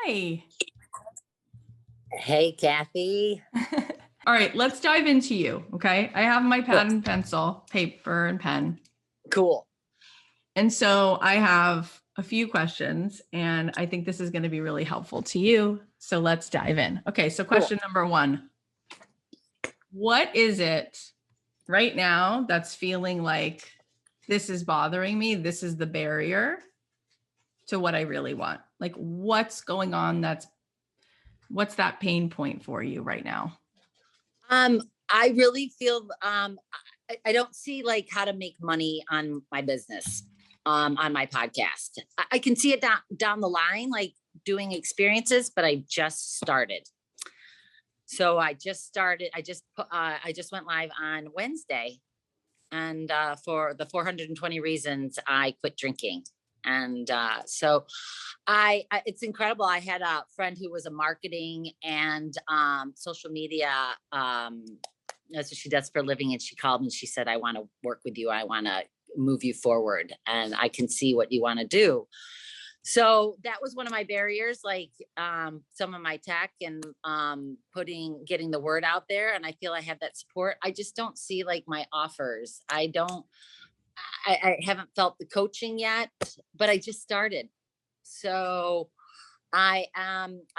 Hi. Hey, Cathy. All right, let's dive into you. Okay. I have my pad and pencil, paper and pen. Cool. And so I have a few questions, and I think this is going to be really helpful to you. So let's dive in. Okay. So question number one, what is it right now that's feeling like this is bothering me? This is the barrier to what I really want. Like what's going on? What's that pain point for you right now? I really feel, I don't see like how to make money on my business, on my podcast. I can see it down the line, like doing experiences, but I just started. So I just went live on Wednesday and, for the 420 reasons I quit drinking. And so it's incredible. I had a friend who was a marketing and social media, that's what she does for a living. And she called me and she said, I want to work with you. I want to move you forward and I can see what you want to do. So that was one of my barriers, like some of my tech and getting the word out there. And I feel I have that support. I just don't see like my offers. I haven't felt the coaching yet, but I just started. So I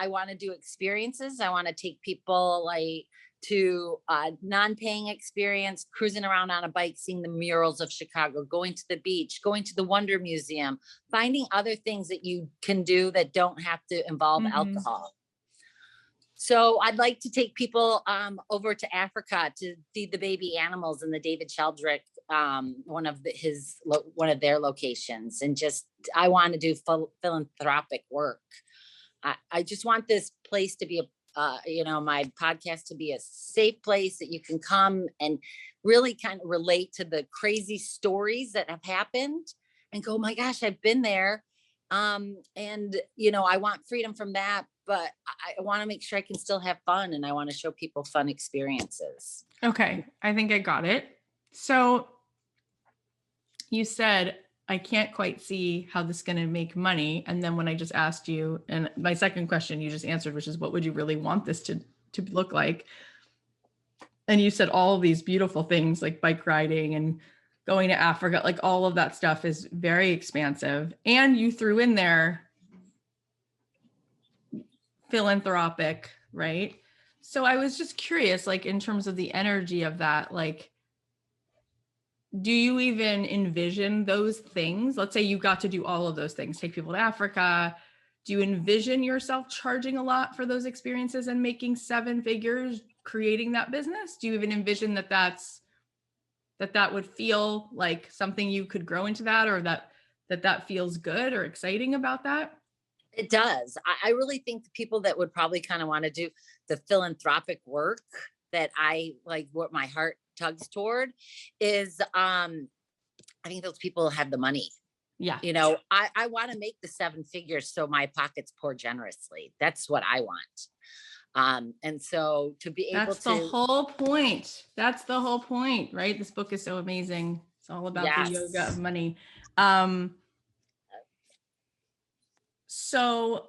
want to do experiences. I want to take people like to a non-paying experience, cruising around on a bike, seeing the murals of Chicago, going to the beach, going to the Wonder Museum, finding other things that you can do that don't have to involve alcohol. So I'd like to take people over to Africa to feed the baby animals in the David Sheldrick, one of their locations. And I want to do philanthropic work. I just want this place to be my podcast to be a safe place that you can come and really kind of relate to the crazy stories that have happened and go, oh my gosh, I've been there. And I want freedom from that, but I want to make sure I can still have fun and I want to show people fun experiences. Okay. I think I got it. So you said, I can't quite see how this is going to make money. And then when I just asked you, and my second question you just answered, which is what would you really want this to look like? And you said all of these beautiful things like bike riding and going to Africa, like all of that stuff is very expansive. And you threw in there philanthropic, right? So I was just curious, like in terms of the energy of that, like, do you even envision those things? Let's say you got to do all of those things, take people to Africa. Do you envision yourself charging a lot for those experiences and making 7 figures, creating that business? Do you even envision that would feel like something you could grow into that, or that feels good or exciting about that? It does. I really think the people that would probably kind of want to do the philanthropic work that I like, what my heart tugs toward is, I think those people have the money. Yeah. I want to make the 7 figures so my pockets pour generously. That's what I want. And so to be able That's the whole point. That's the whole point, right? This book is so amazing. It's all about the yoga of money. So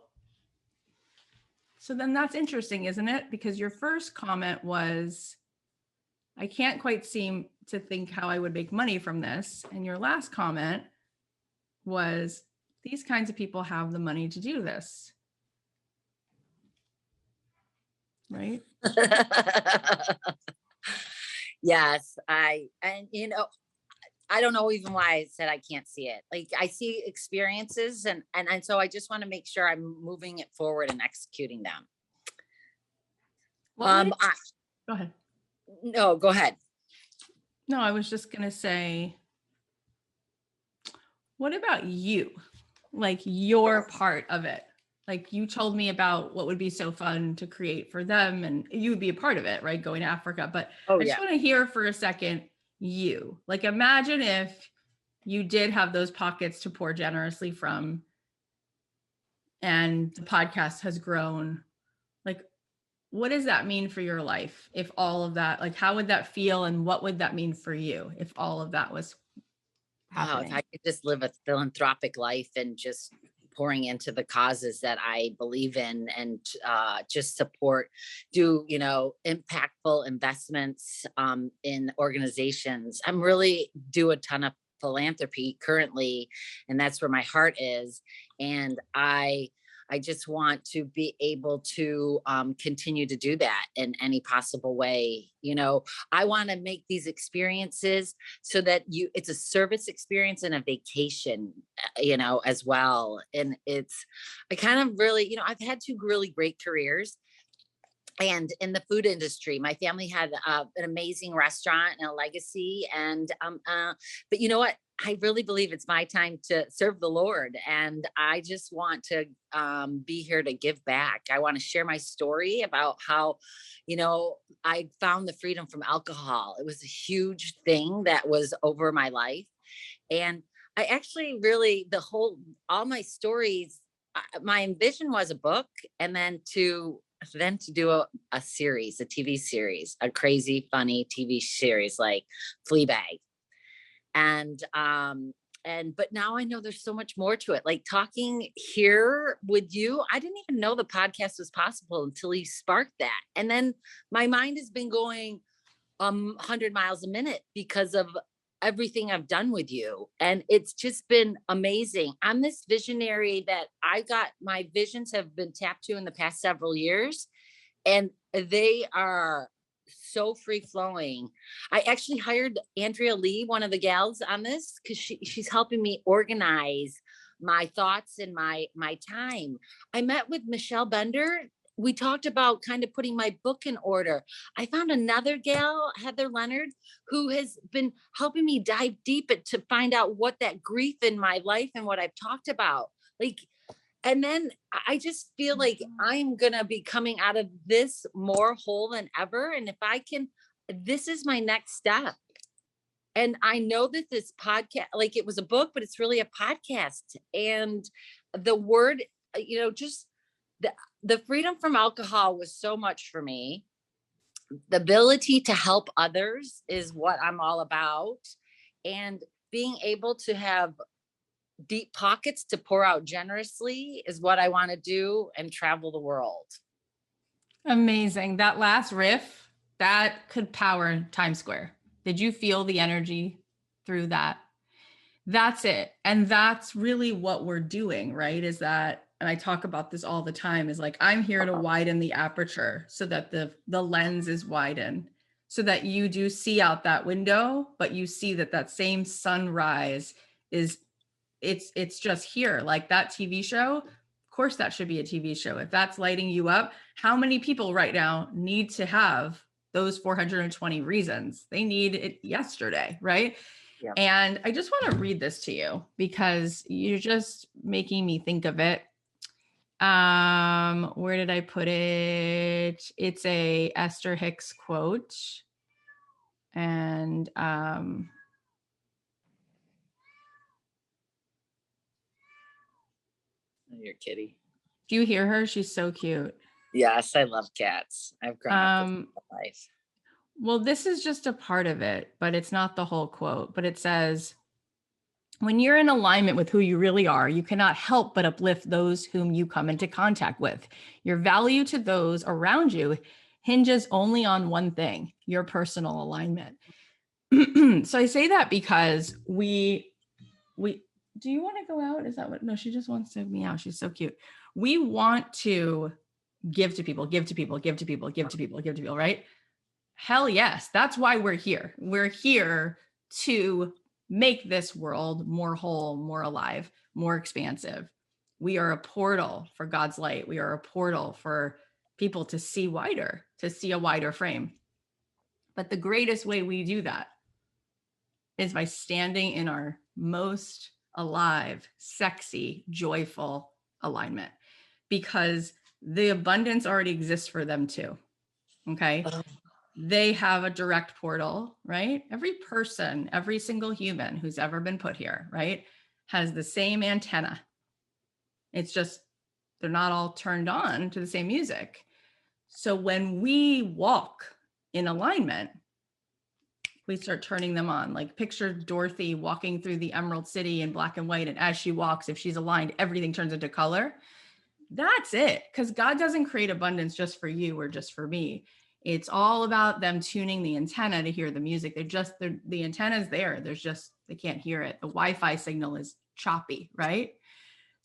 then that's interesting, isn't it? Because your first comment was, I can't quite seem to think how I would make money from this. And your last comment was, these kinds of people have the money to do this. Right? Yes. I don't know even why I said I can't see it. Like I see experiences and so I just want to make sure I'm moving it forward and executing them. Go ahead. No, go ahead. No, I was just going to say, what about you? Like your part of it? Like you told me about what would be so fun to create for them and you would be a part of it, right? Going to Africa. But I just want to hear for a second, you like, imagine if you did have those pockets to pour generously from and the podcast has grown. Like, what does that mean for your life? If all of that, like, how would that feel? And what would that mean for you if all of that was happening? If I could just live a philanthropic life and just pouring into the causes that I believe in, and just do, impactful investments in organizations. I'm really do a ton of philanthropy currently, and that's where my heart is. And I just want to be able to continue to do that in any possible way. I want to make these experiences so that it's a service experience and a vacation, as well. And I kind of really, I've had two really great careers. And in the food industry, my family had an amazing restaurant and a legacy. And but you know what? I really believe it's my time to serve the Lord, and I just want to be here to give back. I want to share my story about how, I found the freedom from alcohol. It was a huge thing that was over my life, and I actually really all my stories. My ambition was a book, and then to do a series, a TV series, a crazy, funny TV series like Fleabag. But now I know there's so much more to it. Like talking here with you, I didn't even know the podcast was possible until you sparked that. And then my mind has been going 100 miles a minute because of everything I've done with you. And it's just been amazing. I'm this visionary that my visions have been tapped to in the past several years, and they are so free flowing. I actually hired Andrea Lee, one of the gals, on this because she's helping me organize my thoughts and my time. I met with Michelle Bender. We talked about kind of putting my book in order. I found another gal, Heather Leonard, who has been helping me dive deep to find out what that grief in my life and what I've talked about. And then I just feel like I'm going to be coming out of this more whole than ever. And if I can, this is my next step. And I know that this podcast, like it was a book, but it's really a podcast. And the word, just the freedom from alcohol was so much for me. The ability to help others is what I'm all about. And being able to have deep pockets to pour out generously is what I want to do, and travel the world. Amazing. That last riff, that could power Times Square. Did you feel the energy through that? That's it. And that's really what we're doing, right? Is that, and I talk about this all the time, is like, I'm here to widen the aperture so that the lens is widened, so that you do see out that window, but you see that same sunrise it's just here. Like that TV show, of course that should be a TV show. If that's lighting you up, how many people right now need to have those 420 reasons? They need it yesterday, right? Yeah. And I just want to read this to you because you're just making me think of it. Where did I put it? It's a Esther Hicks quote. And Your kitty. do you hear her? She's so cute. Yes, I love cats. I've grown up with my life. Well, this is just a part of it, but it's not the whole quote. But it says, when you're in alignment with who you really are, you cannot help but uplift those whom you come into contact with. Your value to those around you hinges only on one thing, your personal alignment. So I say that because we do you want to go out? Is that what? No, she just wants to meow. She's so cute. We want to give to people, right? Hell yes. That's why we're here. We're here to make this world more whole, more alive, more expansive. We are a portal for God's light. We are a portal for people to see wider, to see a wider frame. But the greatest way we do that is by standing in our most alive, sexy, joyful alignment, because the abundance already exists for them too. Okay. They have a direct portal, right? Every person, every single human who's ever been put here, right, has the same antenna. It's just, they're not all turned on to the same music. So when we walk in alignment, we start turning them on. Like picture Dorothy walking through the Emerald City in black and white. And as she walks, if she's aligned, everything turns into color. That's it. Because God doesn't create abundance just for you or just for me. It's all about them tuning the antenna to hear the music. The antenna's there. They can't hear it. The Wi-Fi signal is choppy, right?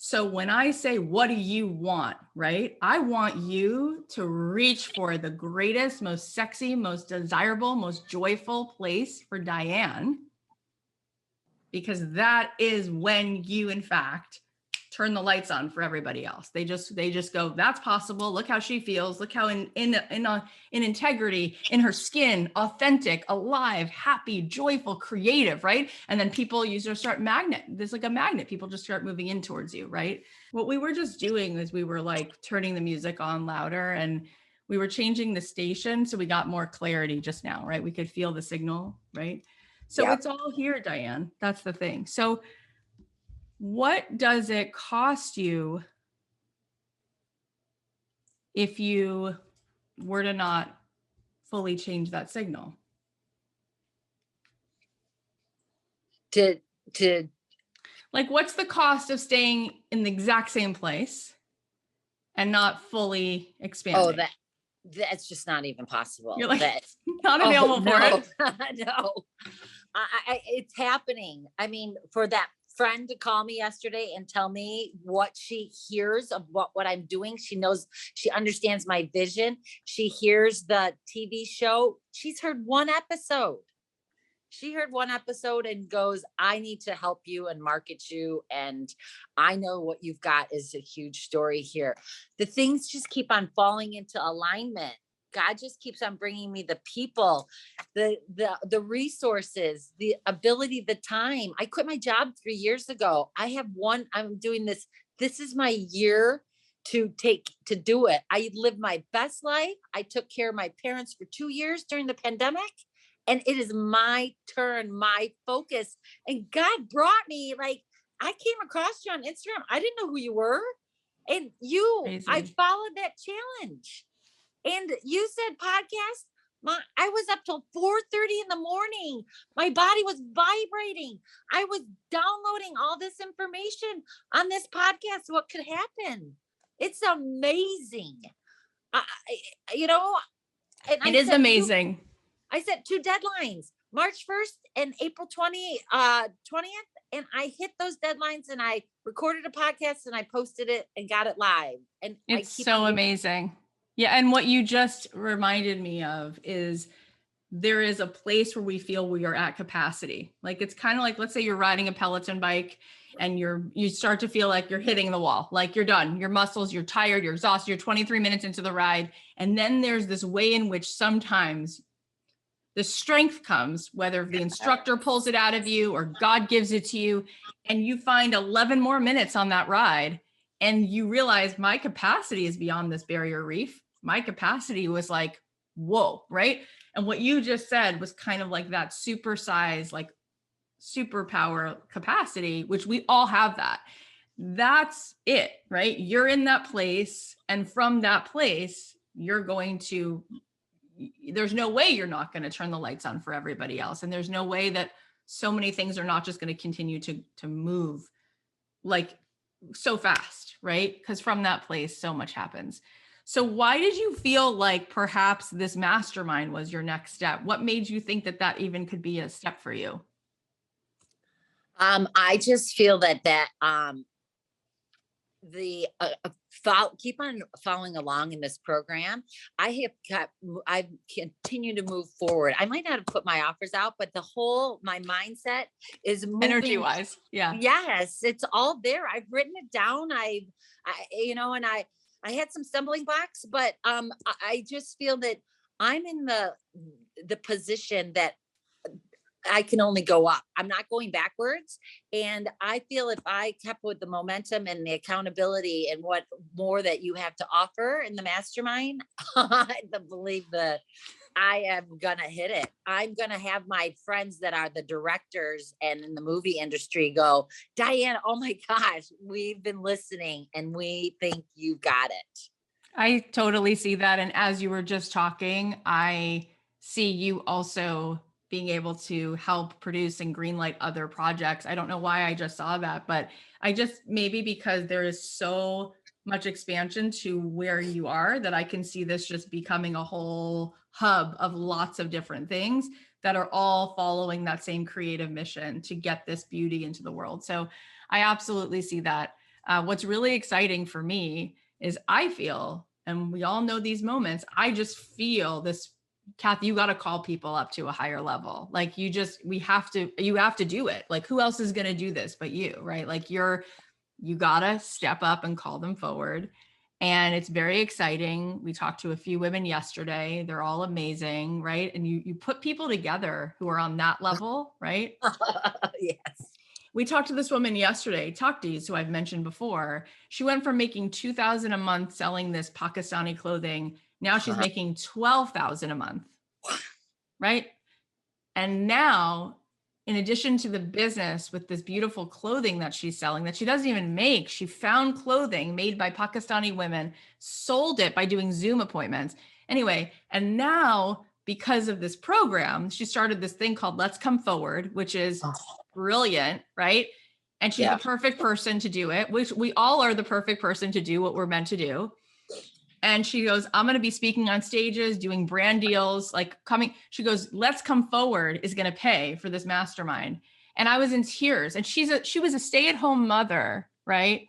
So when I say, what do you want, right? I want you to reach for the greatest, most sexy, most desirable, most joyful place for Diane, because that is when you, in fact, turn the lights on for everybody else. They just go, that's possible. Look how she feels. Look how in integrity, in her skin, authentic, alive, happy, joyful, creative, right? And then people there's like a magnet. People just start moving in towards you, right? What we were just doing is we were like turning the music on louder and we were changing the station. So we got more clarity just now, right? We could feel the signal, right? So Yep. It's all here, Diane. That's the thing. So what does it cost you if you were to not fully change that signal? To Like, what's the cost of staying in the exact same place and not fully expanding? oh, that's just not even possible. You're like, That not available for it. No, it's happening. I mean, for that friend to call me yesterday and tell me what she hears of what I'm doing. She knows, she understands my vision. She hears the TV show. She's heard one episode. She heard one episode and goes, I need to help you and market you. And I know what you've got is a huge story here. The things just keep on falling into alignment. God just keeps on bringing me the people, the resources, the ability, the time. I quit my job 3 years ago. I'm doing this. This is my year to do it. I lived my best life. I took care of my parents for 2 years during the pandemic. And it is my turn, my focus. And God brought me, like, I came across you on Instagram. I didn't know who you were. And I followed that challenge. And you said podcast. I was up till 4:30 in the morning. My body was vibrating. I was downloading all this information on this podcast. What could happen? It's amazing. It is amazing. I set 2 deadlines, March 1st and April 20th. And I hit those deadlines and I recorded a podcast and I posted it and got it live. And it's so amazing. Yeah. And what you just reminded me of is there is a place where we feel we are at capacity. Like, it's kind of like, let's say you're riding a Peloton bike and you start to feel like you're hitting the wall, like you're done, your muscles, you're tired, you're exhausted, you're 23 minutes into the ride. And then there's this way in which sometimes the strength comes, whether the instructor pulls it out of you or God gives it to you, and you find 11 more minutes on that ride. And you realize my capacity is beyond this barrier reef. My capacity was like, whoa, right? And what you just said was kind of like that supersize, like superpower capacity, which we all have that. That's it, right? You're in that place. And from that place, there's no way you're not going to turn the lights on for everybody else. And there's no way that so many things are not just going to continue to move like so fast, right? Because from that place, so much happens. So why did you feel like perhaps this mastermind was your next step? What made you think that even could be a step for you? I just feel that keep on following along in this program. I've continued to move forward. I might not have put my offers out, but my mindset is moving. Energy wise. Yeah. Yes. It's all there. I've written it down. I had some stumbling blocks, but I just feel that I'm in the position that I can only go up. I'm not going backwards. And I feel if I kept with the momentum and the accountability and what more that you have to offer in the mastermind, I believe that I am going to hit it. I'm going to have my friends that are the directors and in the movie industry go, Diane, oh my gosh, we've been listening and we think you got it. I totally see that. And as you were just talking, I see you also being able to help produce and greenlight other projects. I don't know why I just saw that, but I just, maybe because there is so much expansion to where you are, that I can see this just becoming a whole hub of lots of different things that are all following that same creative mission to get this beauty into the world. So I absolutely see that. What's really exciting for me is I feel, and we all know these moments, I just feel this, Cathy, you got to call people up to a higher level. Like you have to do it. Like who else is going to do this but you, right? Like you got to step up and call them forward. And it's very exciting. We talked to a few women yesterday. They're all amazing, right? And you put people together who are on that level, right? Yes. We talked to this woman yesterday, Taktis, who I've mentioned before. She went from making $2,000 a month selling this Pakistani clothing. Now she's making $12,000 a month, right? And now, in addition to the business with this beautiful clothing that she's selling that she doesn't even make, she found clothing made by Pakistani women, sold it by doing Zoom appointments. Anyway, and now because of this program, she started this thing called Let's Come Forward, which is brilliant, right? And she's the perfect person to do it, which we all are the perfect person to do what we're meant to do. And she goes, I'm going to be speaking on stages, doing brand deals, like coming. She goes, Let's Come Forward is going to pay for this mastermind. And I was in tears. And she was a stay-at-home mother, right?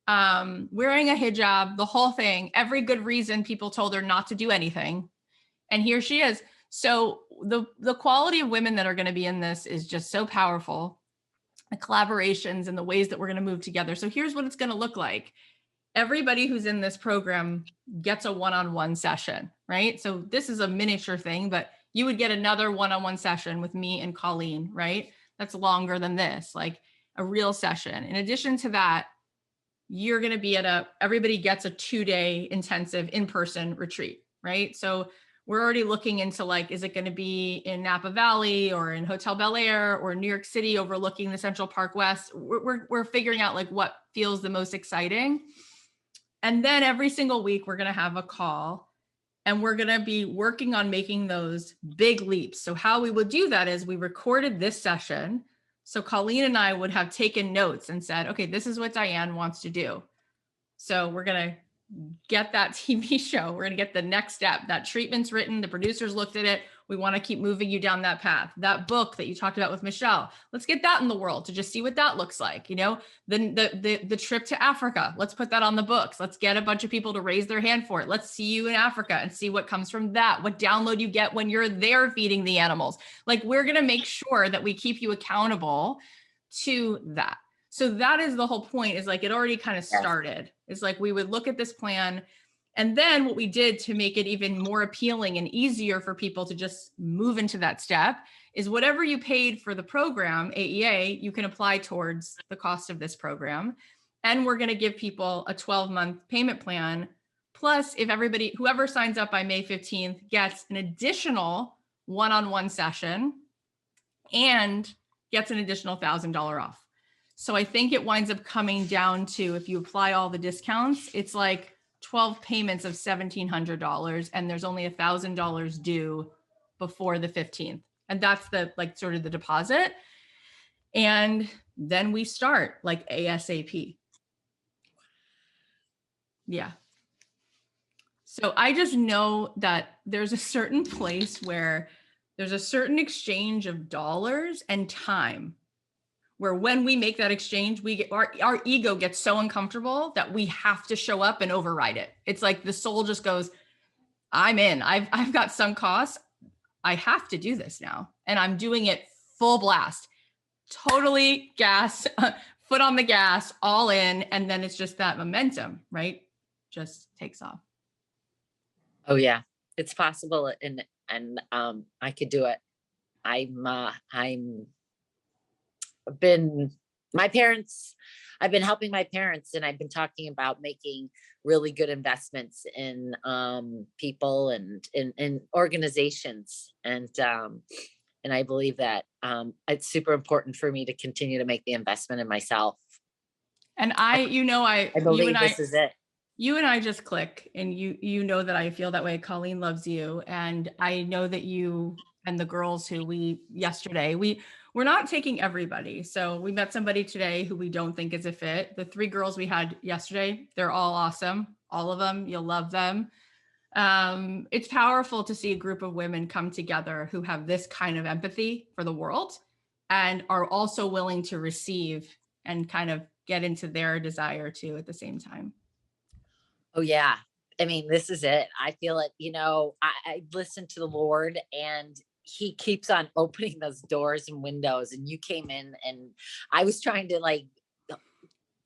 Wearing a hijab, the whole thing, every good reason people told her not to do anything. And here she is. So the quality of women that are going to be in this is just so powerful. The collaborations and the ways that we're going to move together. So here's what it's going to look like. Everybody who's in this program gets a one-on-one session, right? So this is a miniature thing, but you would get another one-on-one session with me and Colleen, right? That's longer than this, like a real session. In addition to that, you're going to be everybody gets a 2-day intensive in-person retreat, right? So we're already looking into like, is it going to be in Napa Valley or in Hotel Bel Air or New York City overlooking the Central Park West? We're figuring out like what feels the most exciting. And then every single week, we're going to have a call and we're going to be working on making those big leaps. So how we would do that is we recorded this session. So Colleen and I would have taken notes and said, okay, this is what Diane wants to do. So we're going to get that TV show. We're going to get the next step. That treatment's written. The producers looked at it. We want to keep moving you down that path. That book that you talked about with Michelle, let's get that in the world to just see what that looks like. You know, the trip to Africa, let's put that on the books. Let's get a bunch of people to raise their hand for it. Let's see you in Africa and see what comes from that. What download you get when you're there feeding the animals. Like we're going to make sure that we keep you accountable to that. So that is the whole point, is like it already kind of started. It's like we would look at this plan. And then what we did to make it even more appealing and easier for people to just move into that step is whatever you paid for the program, AEA, you can apply towards the cost of this program. And we're going to give people a 12-month payment plan. Plus, if whoever signs up by May 15th gets an additional one-on-one session and gets an additional $1,000 off. So I think it winds up coming down to, if you apply all the discounts, it's like 12 payments of $1,700, and there's only $1,000 due before the 15th. And that's the like sort of the deposit. And then we start like ASAP. Yeah. So I just know that there's a certain place where there's a certain exchange of dollars and time, where when we make that exchange, our ego gets so uncomfortable that we have to show up and override it. It's like the soul just goes, I'm in. I've got sunk costs. I have to do this now. And I'm doing it full blast, totally gas, foot on the gas, all in. And then it's just that momentum, right? Just takes off. Oh yeah, it's possible. And I could do it. I've been helping my parents, and I've been talking about making really good investments in people and in organizations. And I believe that it's super important for me to continue to make the investment in myself. And I believe this is it. You and I just click, and you know that I feel that way. Colleen loves you. And I know that you and the girls who we're not taking everybody. So we met somebody today who we don't think is a fit. The 3 girls we had yesterday, they're all awesome. All of them, you'll love them. It's powerful to see a group of women come together who have this kind of empathy for the world and are also willing to receive and kind of get into their desire too at the same time. Oh yeah. I mean, this is it. I feel it, I listen to the Lord, and he keeps on opening those doors and windows, and you came in, and I was trying to like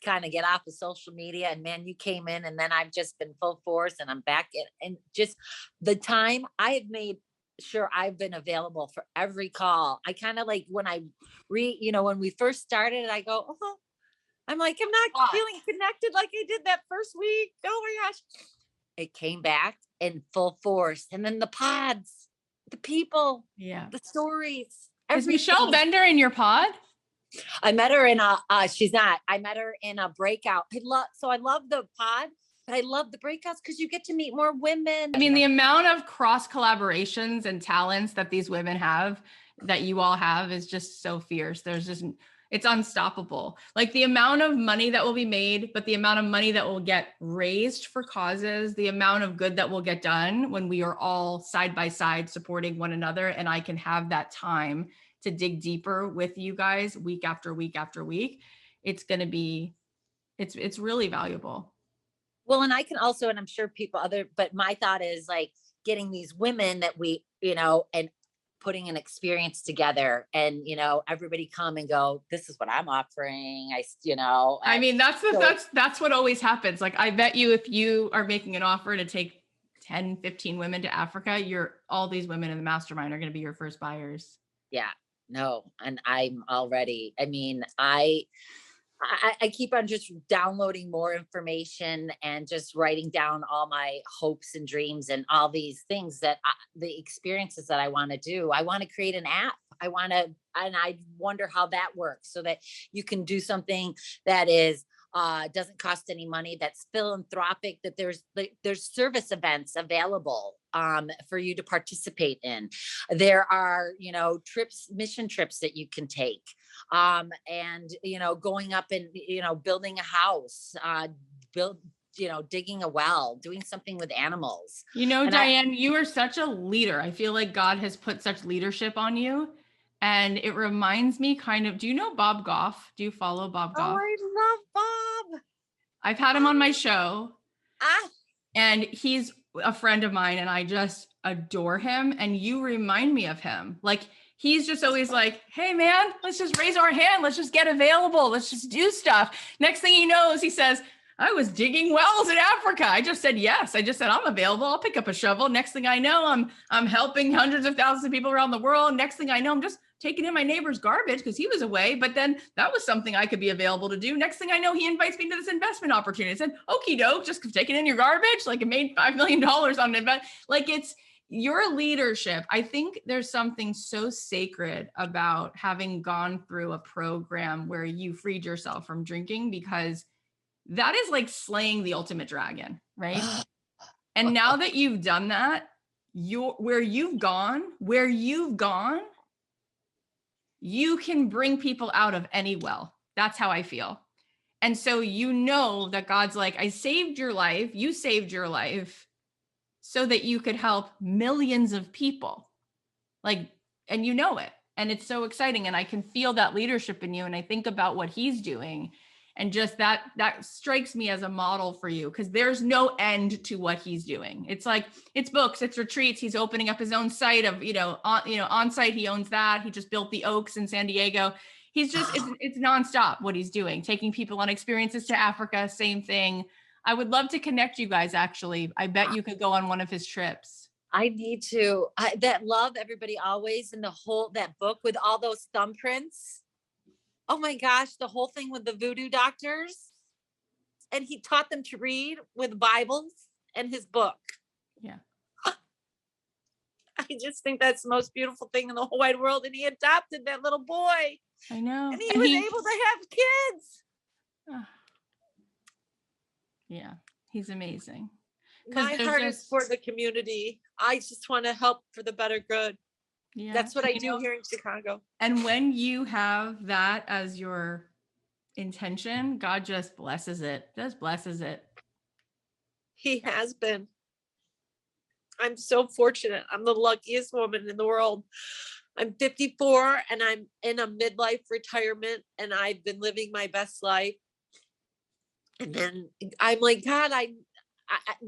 kind of get off of social media, and man, you came in, and then I've just been full force, and I'm back in, and just the time I have made sure I've been available for every call. I kind of like when I when we first started, I go, oh, I'm like, I'm not feeling connected like I did that first week. Oh my gosh. It came back in full force. And then the pods, the people, the stories. Is Michelle Bender in your pod? I met her in she's not. I met her in a breakout. I love the pod, but I love the breakouts because you get to meet more women. I mean, the amount of cross collaborations and talents that these women have, that you all have, is just so fierce. It's unstoppable. Like the amount of money that will be made, but the amount of money that will get raised for causes, the amount of good that will get done when we are all side by side supporting one another. And I can have that time to dig deeper with you guys week after week after week. It's going to be, it's really valuable. Well, and I can also, and I'm sure but my thought is like getting these women that we, and putting an experience together, and everybody come and go, this is what I'm offering. I mean, that's what always happens. Like, I bet you if you are making an offer to take 10, 15 women to Africa, all these women in the mastermind are going to be your first buyers. Yeah, no. And I'm already, I mean, I keep on just downloading more information and just writing down all my hopes and dreams and all these things the experiences that I want to do. I want to create an app. And I wonder how that works so that you can do something that is, doesn't cost any money, that's philanthropic, that there's service events available for you to participate in. There are, mission trips that you can take, and, going up and, building a house, digging a well, doing something with animals. Diane, you are such a leader. I feel like God has put such leadership on you. And it reminds me do you know Bob Goff? Do you follow Bob Goff? Oh, I love Bob. I've had him on my show. And he's a friend of mine, and I just adore him. And you remind me of him. Like, he's just always like, hey man, let's just raise our hand. Let's just get available. Let's just do stuff. Next thing he knows, he says, I was digging wells in Africa. I just said, yes. I just said, I'm available. I'll pick up a shovel. Next thing I know, I'm helping hundreds of thousands of people around the world. Next thing I know, I'm just taking in my neighbor's garbage because he was away. But then that was something I could be available to do. Next thing I know, he invites me to this investment opportunity. I said, okie doke, just taking in your garbage. Like, it made $5 million on an event. Like, it's your leadership. I think there's something so sacred about having gone through a program where you freed yourself from drinking, because that is like slaying the ultimate dragon, right? And now that you've done that, where you've gone, you can bring people out of any well. That's how I feel. And so that God's like, I saved your life. You saved your life so that you could help millions of people. Like, and it. And it's so exciting. And I can feel that leadership in you. And I think about what he's doing. And just that strikes me as a model for you, because there's no end to what he's doing. It's like, it's books, it's retreats. He's opening up his own site of, on site. He owns that. He just built the Oaks in San Diego. He's just, it's nonstop what he's doing, taking people on experiences to Africa, same thing. I would love to connect you guys. Actually, I bet you could go on one of his trips. I need to, love everybody always, and that book with all those thumbprints. Oh my gosh, the whole thing with the voodoo doctors. And he taught them to read with Bibles and his book. Yeah. I just think that's the most beautiful thing in the whole wide world. And he adopted that little boy. I know. And he was able to have kids. Yeah, he's amazing. My heart is for the community. I just want to help for the better good. Yeah. That's what I do here in Chicago. And when you have that as your intention, God just blesses it. Just blesses it. He has been. I'm so fortunate. I'm the luckiest woman in the world. I'm 54 and I'm in a midlife retirement and I've been living my best life. And then I'm like, God,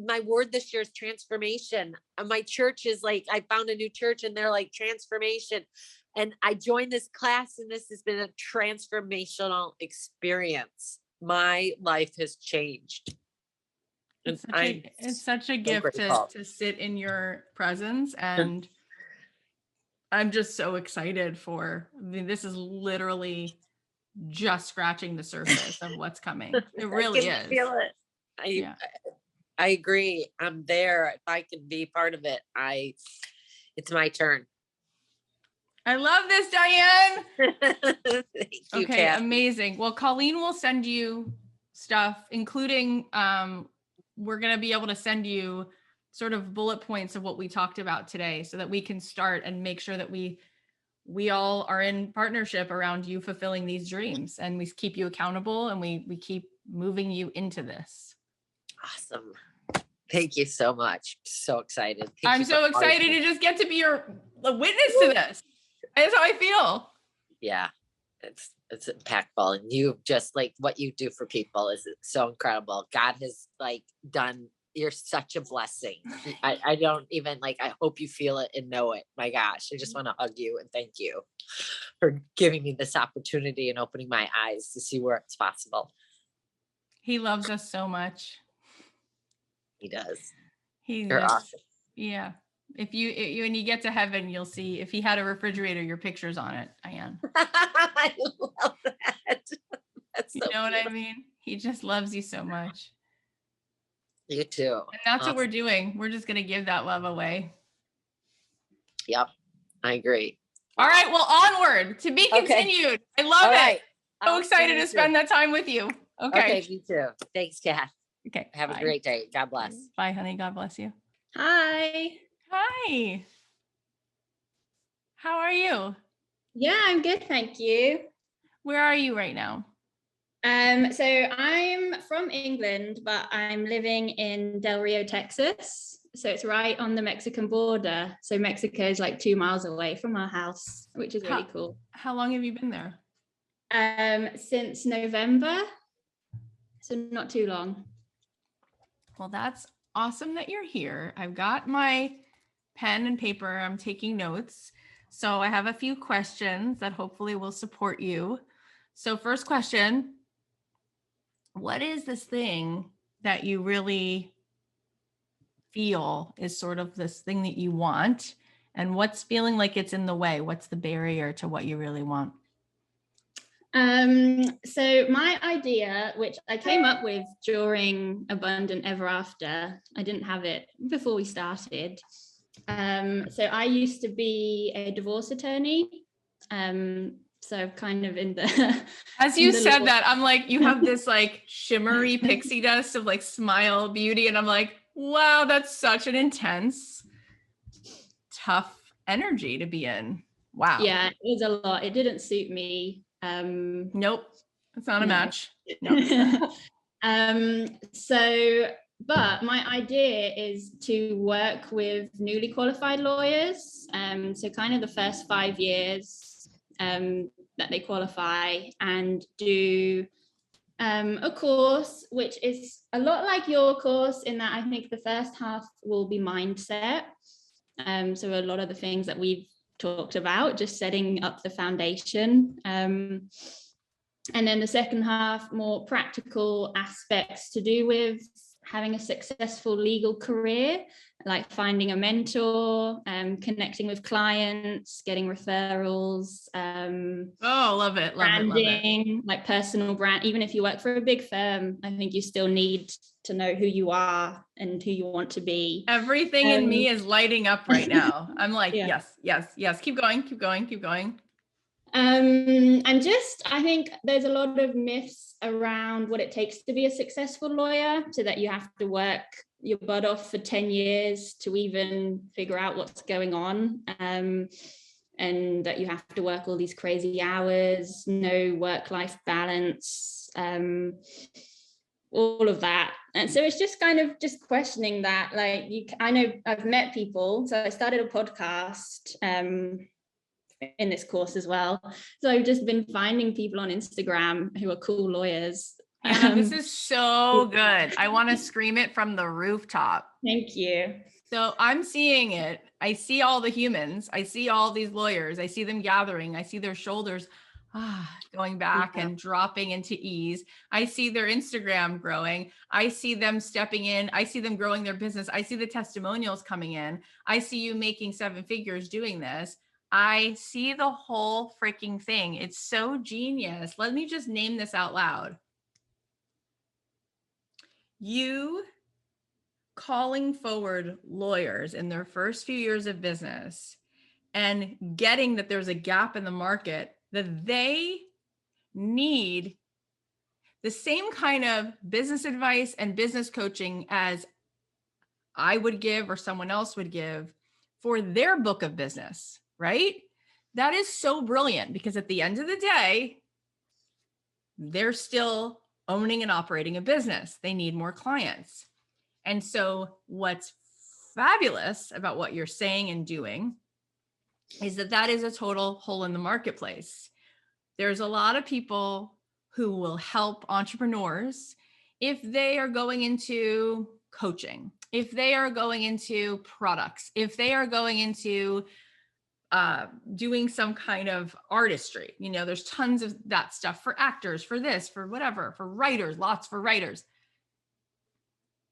my word this year is transformation. And my church is like, I found a new church and they're like transformation. And I joined this class and this has been a transformational experience. My life has changed. It's such a gift to sit in your presence. And I'm just so excited this is literally just scratching the surface of what's coming. It really is. Feel it. I agree. I'm there. If I can be part of it, it's my turn. I love this, Diane. Thank you, okay, Cathy. Amazing. Well, Colleen will send you stuff, including we're going to be able to send you sort of bullet points of what we talked about today so that we can start and make sure that we all are in partnership around you fulfilling these dreams, and we keep you accountable and we keep moving you into this. Awesome. Thank you so much. So excited. I'm so excited to just get to be a witness to this. That's how I feel. Yeah, it's impactful. And you just like what you do for people is so incredible. God has like done, you're such a blessing. I don't even I hope you feel it and know it. My gosh, I just want to hug you and thank you for giving me this opportunity and opening my eyes to see where it's possible. He loves us so much. He does. You're awesome. Yeah. If you when you get to heaven, you'll see if he had a refrigerator, your picture's on it, Diane. I love that. That's so what I mean? He just loves you so much. You too. And that's what we're doing. We're just going to give that love away. Yep. I agree. All right. Well, onward to be continued. I love it. So excited to spend that time with you. Okay. Me too. Thanks, Kath. Okay. Have a great day. God bless. Bye, honey. God bless you. Hi. Hi. How are you? Yeah, I'm good. Thank you. Where are you right now? So I'm from England, but I'm living in Del Rio, Texas. So it's right on the Mexican border. So Mexico is like 2 miles away from our house, which is really cool. How long have you been there? Since November. So not too long. Well, that's awesome that you're here. I've got my pen and paper. I'm taking notes. So I have a few questions that hopefully will support you. So first question, what is this thing that you really feel is sort of this thing that you want? And what's feeling like it's in the way? What's the barrier to what you really want? So my idea, which I came up with during Abundant Ever After, I didn't have it before we started. So I used to be a divorce attorney. So kind of in the as you said that, I'm like, you have this like shimmery pixie dust of like smile beauty, and I'm like, wow, that's such an intense, tough energy to be in. Wow. Yeah, it was a lot. It didn't suit me. Nope, it's not a match. No. But my idea is to work with newly qualified lawyers. So kind of the first 5 years that they qualify, and do a course which is a lot like your course in that I think the first half will be mindset. So a lot of the things that we've talked about, just setting up the foundation. And then the second half, more practical aspects to do with having a successful legal career, like finding a mentor, connecting with clients, getting referrals. Love it. Branding, like personal brand. Even if you work for a big firm, I think you still need to know who you are and who you want to be. Everything in me is lighting up right now. I'm like, yes. Keep going. I think there's a lot of myths around what it takes to be a successful lawyer, so that you have to work your butt off for 10 years to even figure out what's going on. and that you have to work all these crazy hours, no work-life balance, all of that. And so it's just kind of just questioning that, like, I know I've met people, so I started a podcast in this course as well. So I've just been finding people on Instagram who are cool lawyers. Hannah, this is so good. I want to scream it from the rooftop. Thank you. So I'm seeing it. I see all the humans. I see all these lawyers. I see them gathering. I see their shoulders going back and dropping into ease. I see their Instagram growing. I see them stepping in. I see them growing their business. I see the testimonials coming in. I see you making 7 figures doing this. I see the whole freaking thing. It's so genius. Let me just name this out loud. You calling forward lawyers in their first few years of business and getting that there's a gap in the market, that they need the same kind of business advice and business coaching as I would give or someone else would give for their book of business, right? That is so brilliant, because at the end of the day, they're still owning and operating a business. They need more clients. And so what's fabulous about what you're saying and doing is that that is a total hole in the marketplace. There's a lot of people who will help entrepreneurs if they are going into coaching, if they are going into products, if they are going into doing some kind of artistry. You know, there's tons of that stuff for actors, for this, for whatever, for writers, lots for writers.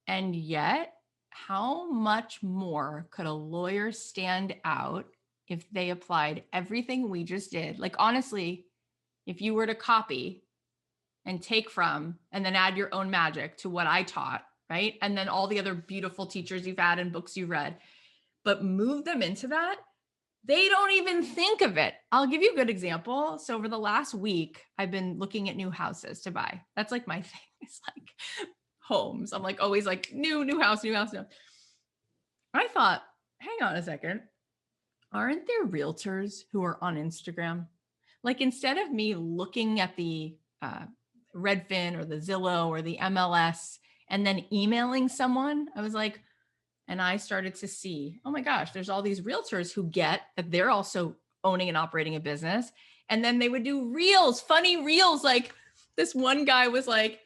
And yet, how much more could a lawyer stand out if they applied everything we just did? Like, honestly, if you were to copy and take from and then add your own magic to what I taught, right? And then all the other beautiful teachers you've had and books you've read, but move them into that, they don't even think of it. I'll give you a good example. So over the last week, I've been looking at new houses to buy. That's like my thing. It's like homes. I'm like always like new house. I thought, hang on a second. Aren't there realtors who are on Instagram? Like, instead of me looking at the Redfin or the Zillow or the MLS and then emailing someone, I was like, and I started to see, oh my gosh, there's all these realtors who get that they're also owning and operating a business. And then they would do reels, funny reels. Like, this one guy was like,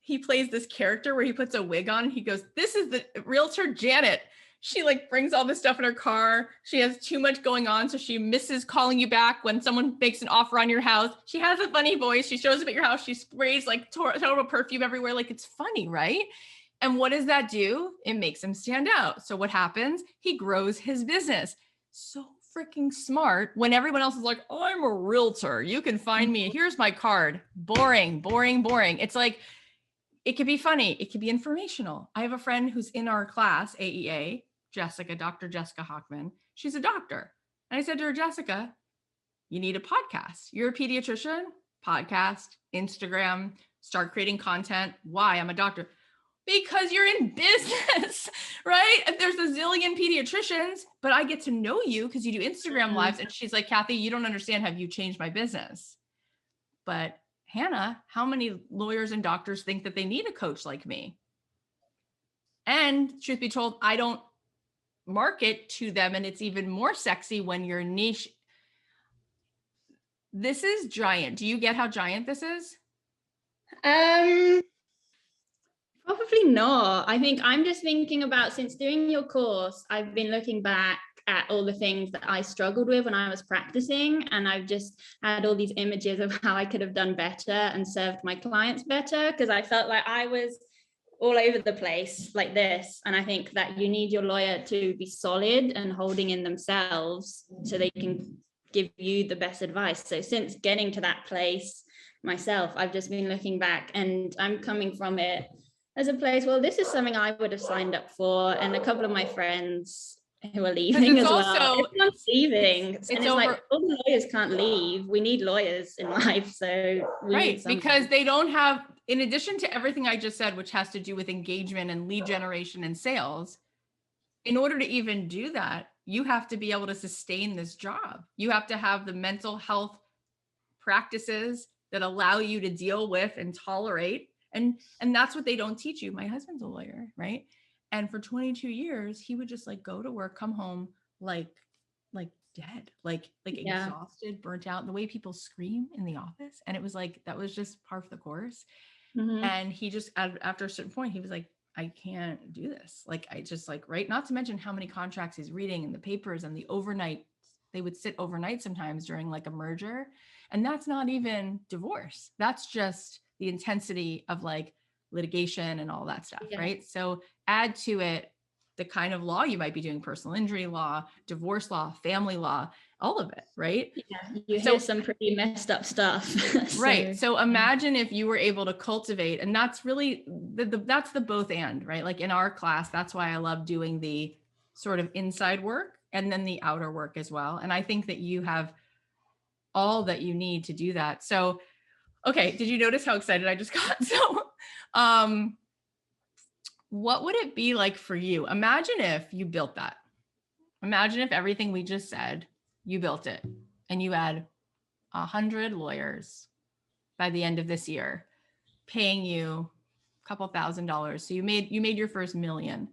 he plays this character where he puts a wig on. He goes, this is the realtor Janet. She like brings all this stuff in her car. She has too much going on, so she misses calling you back when someone makes an offer on your house. She has a funny voice. She shows up at your house. She sprays like total perfume everywhere. Like, it's funny, right? And what does that do? It makes him stand out. So what happens? He grows his business. So freaking smart, when everyone else is like, oh, I'm a realtor. You can find me. Here's my card. Boring. It's like, it could be funny. It could be informational. I have a friend who's in our class, AEA, Jessica, Dr. Jessica Hockman. She's a doctor. And I said to her, Jessica, you need a podcast. You're a pediatrician, podcast, Instagram, start creating content. Why? I'm a doctor. Because you're in business, right? There's a zillion pediatricians, but I get to know you because you do Instagram lives. And she's like, Cathy, you don't understand. Have you changed my business? But Hannah, how many lawyers and doctors think that they need a coach like me? And truth be told, I don't market to them. And it's even more sexy when you're niche. This is giant. Do you get how giant this is? Probably not. I think I'm just thinking about, since doing your course, I've been looking back at all the things that I struggled with when I was practicing. And I've just had all these images of how I could have done better and served my clients better, because I felt like I was all over the place like this. And I think that you need your lawyer to be solid and holding in themselves so they can give you the best advice. So since getting to that place myself, I've just been looking back, and I'm coming from it as a place, well, this is something I would have signed up for, and a couple of my friends who are leaving as well. Everyone's leaving. And it's like, all the lawyers can't leave. We need lawyers in life. So right, because they don't have, in addition to everything I just said, which has to do with engagement and lead generation and sales, in order to even do that, you have to be able to sustain this job. You have to have the mental health practices that allow you to deal with and tolerate. And that's what they don't teach you. My husband's a lawyer, right? And for 22 years, he would just like go to work, come home, like dead, like exhausted, burnt out, the way people scream in the office. And it was like, that was just par for the course. And he just, after a certain point, he was like, I can't do this. Like, I just like, right. Not to mention how many contracts he's reading in the papers and the overnight, they would sit overnight sometimes during like a merger. And that's not even divorce. That's just the intensity of like litigation and all that stuff. Right. So add to it the kind of law you might be doing, personal injury law, divorce law, family law, all of it. Right. Yeah. You hear some pretty messed up stuff. Right. So imagine if you were able to cultivate, and that's really that's the both and, right? Like in our class, that's why I love doing the sort of inside work and then the outer work as well. And I think that you have all that you need to do that. So, okay. Did you notice how excited I just got? So, what would it be like for you? Imagine if you built that. Imagine if everything we just said, you built it and you had 100 lawyers by the end of this year paying you a couple $1,000. So you made your first $1 million.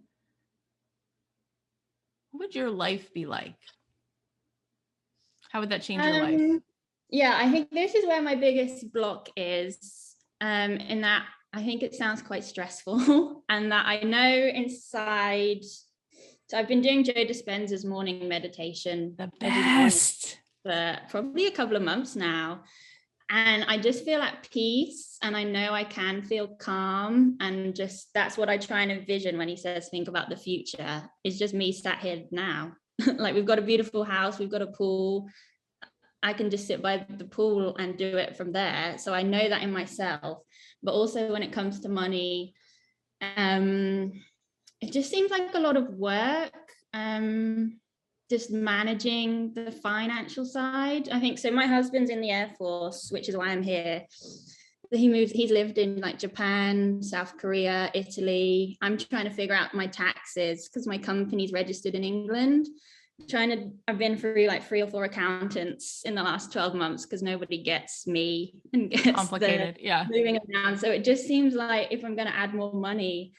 What would your life be like? How would that change your life? Yeah, I think this is where my biggest block is, in that I think it sounds quite stressful and that I know inside. So I've been doing Joe Dispenza's morning meditation. The best. For probably a couple of months now. And I just feel at peace, and I know I can feel calm, and just that's what I try and envision when he says think about the future. It's just me sat here now. Like, we've got a beautiful house, we've got a pool. I can just sit by the pool and do it from there. So I know that in myself. But also when it comes to money, it just seems like a lot of work. Just managing the financial side. I think so. My husband's in the Air Force, which is why I'm here. He's lived in like Japan, South Korea, Italy. I'm trying to figure out my taxes because my company's registered in England. I've been through like 3 or 4 accountants in the last 12 months because nobody gets me and gets complicated. Moving around. So it just seems like if I'm going to add more money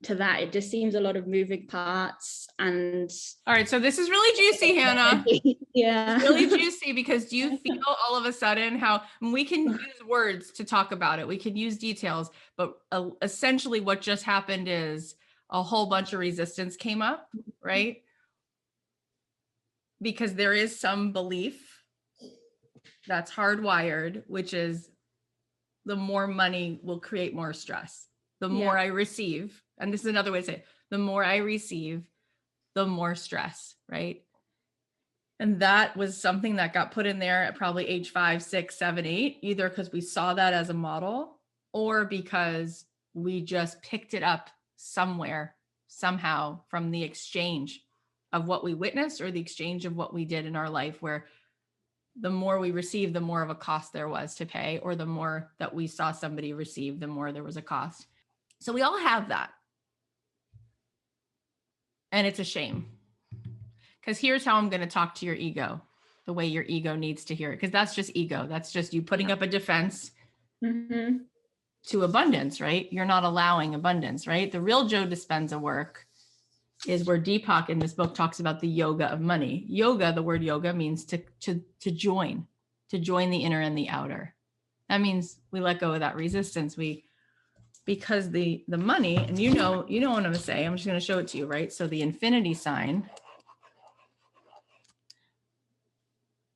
to that, it just seems a lot of moving parts. And all right, so this is really juicy, Hannah. Yeah, it's really juicy, because do you feel all of a sudden how we can use words to talk about it, we can use details, but essentially what just happened is a whole bunch of resistance came up, right? Because there is some belief that's hardwired, which is the more money will create more stress. The more I receive, and this is another way to say it, the more I receive, the more stress, right? And that was something that got put in there at probably age 5, 6, 7, 8, either because we saw that as a model or because we just picked it up somewhere, somehow, from the exchange of what we witnessed or the exchange of what we did in our life, where the more we received, the more of a cost there was to pay, or the more that we saw somebody receive, the more there was a cost. So we all have that. And it's a shame. Because here's how I'm going to talk to your ego, the way your ego needs to hear it. Because that's just ego. That's just you putting up a defense to abundance, right? You're not allowing abundance, right? The real Joe Dispenza work is where Deepak in this book talks about the yoga of money. Yoga, the word yoga means to join the inner and the outer. That means we let go of that resistance. Because the money, and you know what I'm going to say, I'm just going to show it to you, right? So the infinity sign,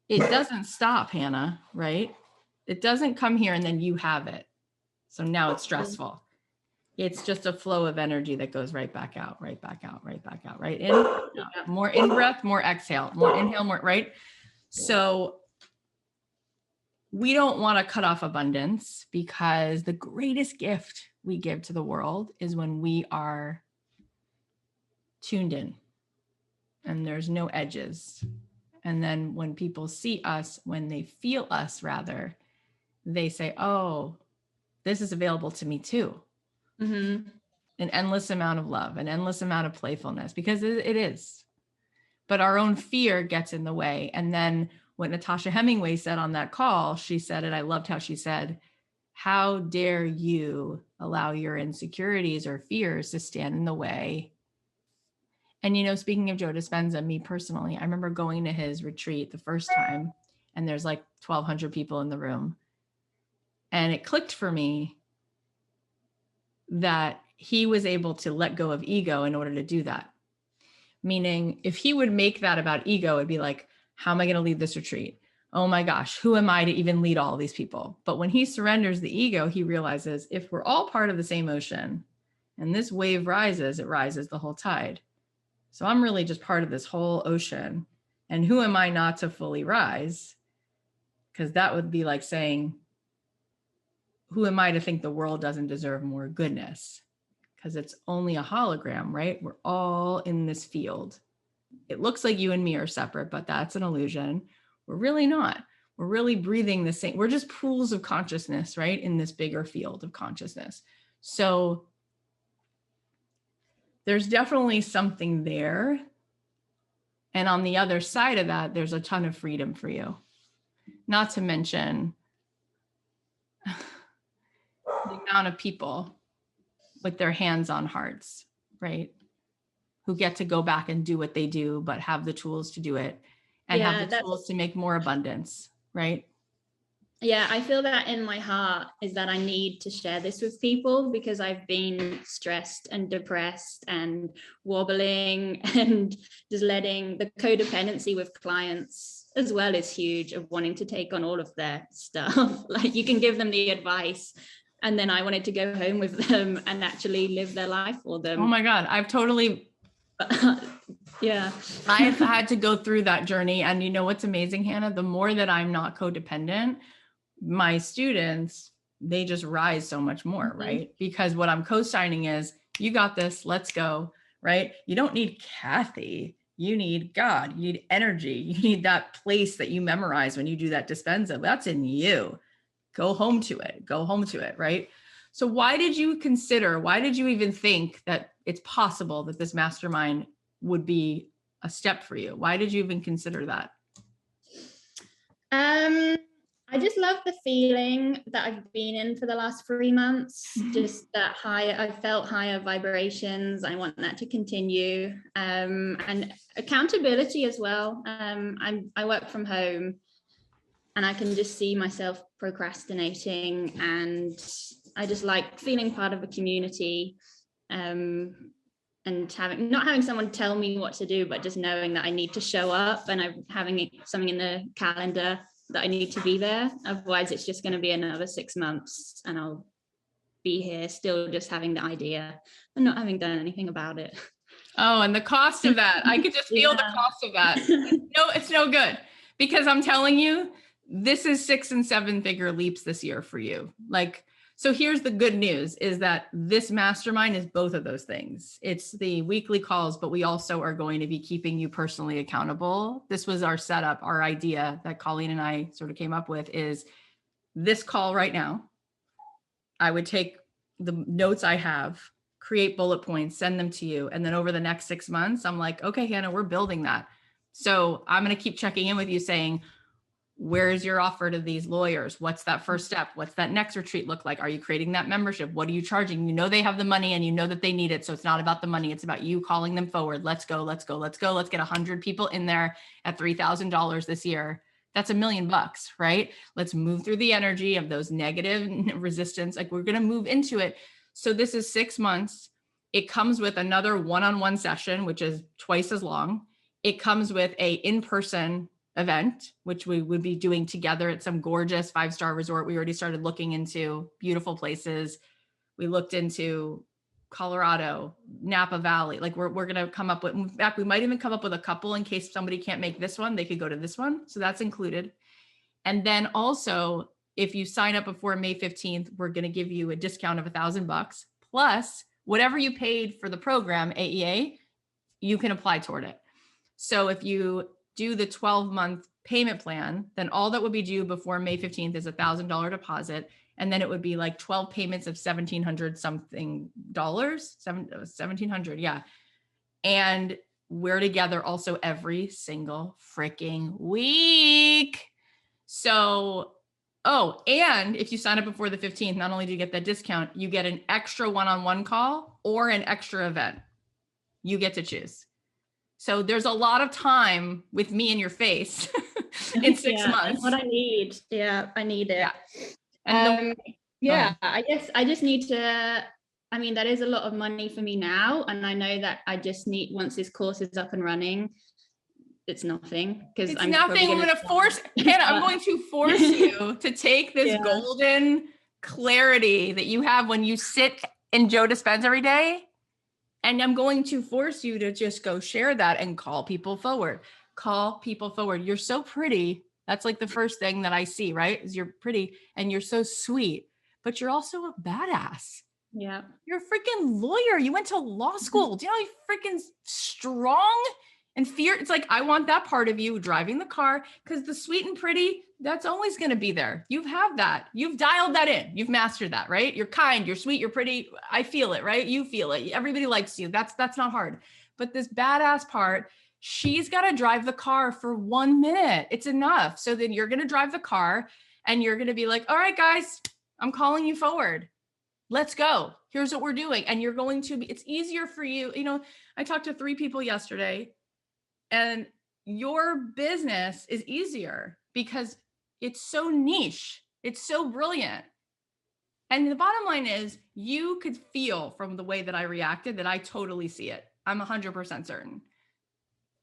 it doesn't stop, Hannah, right? It doesn't come here and then you have it. So now it's stressful. It's just a flow of energy that goes right back out, right back out, right back out, right in, more in breath, more exhale, more inhale, more, right? So we don't want to cut off abundance, because the greatest gift we give to the world is when we are tuned in and there's no edges. And then when people see us, when they feel us rather, they say, oh, this is available to me too. An endless amount of love, an endless amount of playfulness, because it is. but our own fear gets in the way. And then what Natasha Hemingway said on that call, she said, and I loved how she said, how dare you allow your insecurities or fears to stand in the way? And, you know, speaking of Joe Dispenza, me personally, I remember going to his retreat the first time, and there's like 1,200 people in the room. And it clicked for me that he was able to let go of ego in order to do that. Meaning, if he would make that about ego, it'd be like, how am I going to lead this retreat? Oh my gosh, who am I to even lead all these people? But when he surrenders the ego, he realizes if we're all part of the same ocean and this wave rises, it rises the whole tide. So I'm really just part of this whole ocean. And who am I not to fully rise? Because that would be like saying, who am I to think the world doesn't deserve more goodness? Because it's only a hologram, right? We're all in this field. It looks like you and me are separate, but that's an illusion. We're really not. We're really breathing the same. We're just pools of consciousness, right? In this bigger field of consciousness. So there's definitely something there. And on the other side of that, there's a ton of freedom for you. Not to mention the amount of people with their hands on hearts, right? Who get to go back and do what they do, but have the tools to do it and have the tools to make more abundance, right? Yeah, I feel that in my heart is that I need to share this with people because I've been stressed and depressed and wobbling and just letting the codependency with clients as well is huge of wanting to take on all of their stuff. Like you can give them the advice and then I wanted to go home with them and actually live their life for them. Oh my God, I've totally... Yeah. I've had to go through that journey. And you know what's amazing, Hannah? The more that I'm not codependent, my students, they just rise so much more, right? Because what I'm co-signing is, you got this, let's go, right? You don't need Cathy. You need God. You need energy. You need that place that you memorize when you do that Dispenza. That's in you. Go home to it. Go home to it, right? So why did you even think that it's possible that this mastermind would be a step for you? Why did you even consider that? I just love the feeling that I've been in for the last 3 months. Just that I felt higher vibrations. I want that to continue. And accountability as well. I work from home and I can just see myself procrastinating, and I just like feeling part of a community. And not having someone tell me what to do, but just knowing that I need to show up and I'm having something in the calendar that I need to be there. Otherwise, it's just going to be another 6 months and I'll be here still just having the idea and not having done anything about it. Oh, and the cost of that. I could just feel the cost of that. No, it's no good, because I'm telling you, this is 6 and 7 figure leaps this year for you. Like, so here's the good news is that this mastermind is both of those things. It's the weekly calls, but we also are going to be keeping you personally accountable. This was our setup, our idea that Colleen and I sort of came up with is this call right now. I would take the notes I have, create bullet points, send them to you. And then over the next 6 months, I'm like, okay, Hannah, we're building that. So I'm going to keep checking in with you saying, where's your offer to these lawyers? What's that first step? What's that next retreat look like? Are you creating that membership? What are you charging? You know, they have the money and you know that they need it. So it's not about the money. It's about you calling them forward. Let's go, let's go, let's go. Let's get 100 people in there at $3,000 this year. That's $1 million, right? Let's move through the energy of those negative resistance. Like we're going to move into it. So this is 6 months. It comes with another one-on-one session, which is twice as long. It comes with a in-person event, which we would be doing together at some gorgeous 5-star resort. We already started looking into beautiful places. We looked into Colorado, Napa Valley. Like we're going to come up with, in fact, we might even come up with a couple in case somebody can't make this one, they could go to this one. So that's included. And then also, if you sign up before May 15th, we're going to give you a discount of $1,000 plus whatever you paid for the program, AEA, you can apply toward it. So if you do the 12-month payment plan, then all that would be due before May 15th is $1,000 deposit. And then it would be like 12 payments of $1,700 something dollars, $1,700. Yeah. And we're together also every single freaking week. So, oh, and if you sign up before the 15th, not only do you get that discount, you get an extra one-on-one call or an extra event. You get to choose. So there's a lot of time with me in your face in 6 months. What I need. Yeah, I need it. Yeah. And I guess I just need to, I mean, that is a lot of money for me now. And I know that I just need, once this course is up and running, it's nothing. Because it's nothing. I'm going to force, Hannah, I'm going to force you to take this golden clarity that you have when you sit in Joe Dispenza every day. And I'm going to force you to just go share that and call people forward. Call people forward. You're so pretty. That's like the first thing that I see, right? Is you're pretty and you're so sweet, but you're also a badass. Yeah. You're a freaking lawyer. You went to law school. Do you know how freaking strong and fear? It's like, I want that part of you driving the car, because the sweet and pretty, that's always going to be there. You have that. You've dialed that in. You've mastered that, right? You're kind, you're sweet, you're pretty. I feel it, right? You feel it. Everybody likes you. That's not hard. But this badass part, she's got to drive the car for 1 minute. It's enough. So then you're going to drive the car and you're going to be like, all right, guys, I'm calling you forward. Let's go. Here's what we're doing. And you're going to be, it's easier for you. You know, I talked to 3 people yesterday, and your business is easier because it's so niche. It's so brilliant. And the bottom line is, you could feel from the way that I reacted that I totally see it. I'm 100% certain.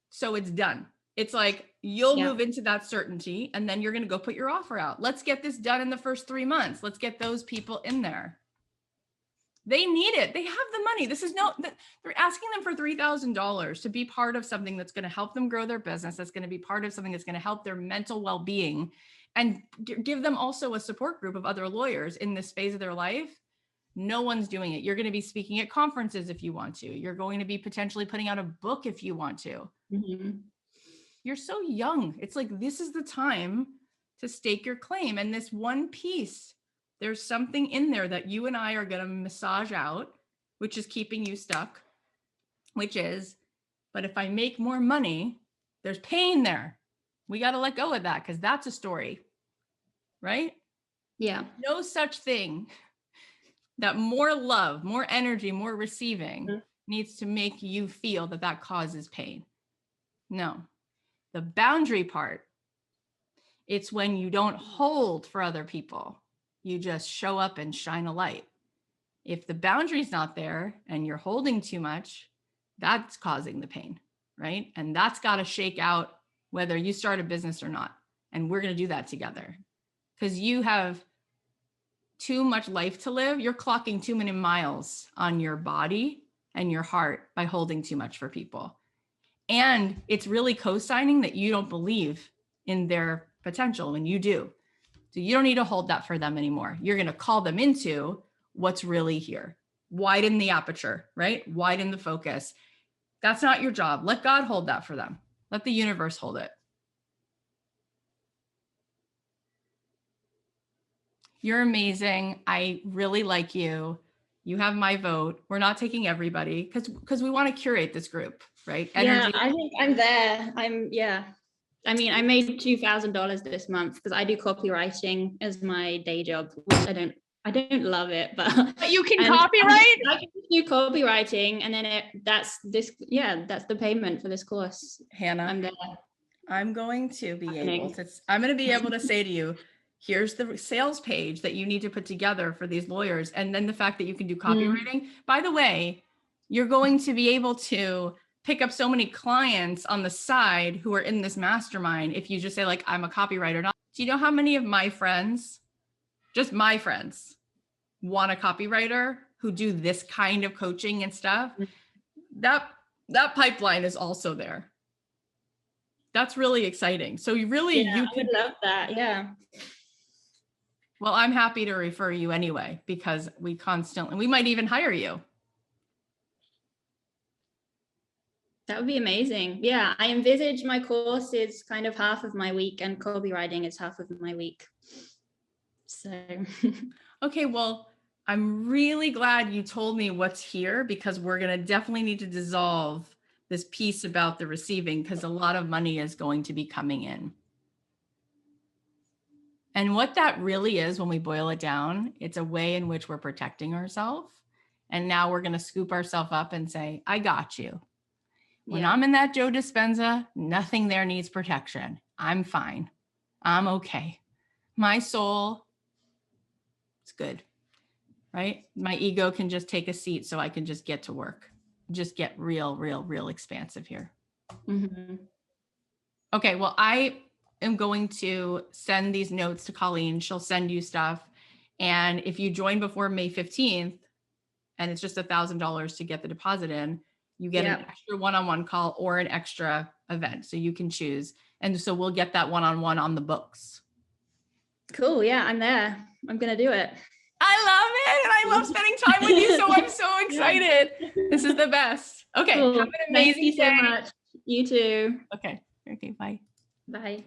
So it's done. It's like, you'll move into that certainty, and then you're going to go put your offer out. Let's get this done in the first 3 months. Let's get those people in there. They need it. They have the money. They're asking them for $3,000 to be part of something that's going to help them grow their business. That's going to be part of something that's going to help their mental well-being, and give them also a support group of other lawyers in this phase of their life. No one's doing it. You're going to be speaking at conferences if you want to. You're going to be potentially putting out a book if you want to. Mm-hmm. You're so young. It's like, this is the time to stake your claim. And this one piece, there's something in there that you and I are going to massage out, which is keeping you stuck, which is, but if I make more money, there's pain there. We got to let go of that, because that's a story, right? Yeah. No such thing that more love, more energy, more receiving needs to make you feel that causes pain. No. The boundary part, it's when you don't hold for other people. You just show up and shine a light. If the boundary's not there and you're holding too much, that's causing the pain, right? And that's got to shake out whether you start a business or not. And we're going to do that together, because you have too much life to live. You're clocking too many miles on your body and your heart by holding too much for people. And it's really co-signing that you don't believe in their potential when you do. So you don't need to hold that for them anymore. You're going to call them into what's really here. Widen the aperture, right? Widen the focus. That's not your job. Let God hold that for them. Let the universe hold it. You're amazing. I really like you. You have my vote. We're not taking everybody because we want to curate this group, right? Energy. Yeah, I think I'm there. I mean, I made $2,000 this month because I do copywriting as my day job, which I don't love it, but you can copyright. I can do copywriting, and then that's the payment for this course. Hannah, I'm going to be able to say to you, here's the sales page that you need to put together for these lawyers. And then the fact that you can do copywriting, by the way, you're going to be able to pick up so many clients on the side who are in this mastermind. If you just say, like, I'm a copywriter. Do you know how many of my friends, just my friends, want a copywriter who do this kind of coaching and stuff? That pipeline is also there. That's really exciting. So you could love that. Yeah. Well, I'm happy to refer you anyway, because we might even hire you. That would be amazing. Yeah, I envisage my course is kind of half of my week and copywriting is half of my week. So. Okay, well, I'm really glad you told me what's here, because we're going to definitely need to dissolve this piece about the receiving, because a lot of money is going to be coming in. And what that really is, when we boil it down, it's a way in which we're protecting ourselves. And now we're going to scoop ourselves up and say, I got you. When I'm in that Joe Dispenza, nothing there needs protection. I'm fine. I'm okay. My soul, it's good, right? My ego can just take a seat so I can just get to work. Just get real expansive here. Mm-hmm. Okay, well, I am going to send these notes to Colleen. She'll send you stuff. And if you join before May 15th, and it's just $1,000 to get the deposit in, you get an extra one-on-one call or an extra event. So you can choose. And so we'll get that one-on-one on the books. Cool. Yeah, I'm there. I'm going to do it. I love it. And I love spending time with you. So I'm so excited. This is the best. Okay. Cool. Have an amazing Thank you day. so much. You too. Okay. Bye. Bye.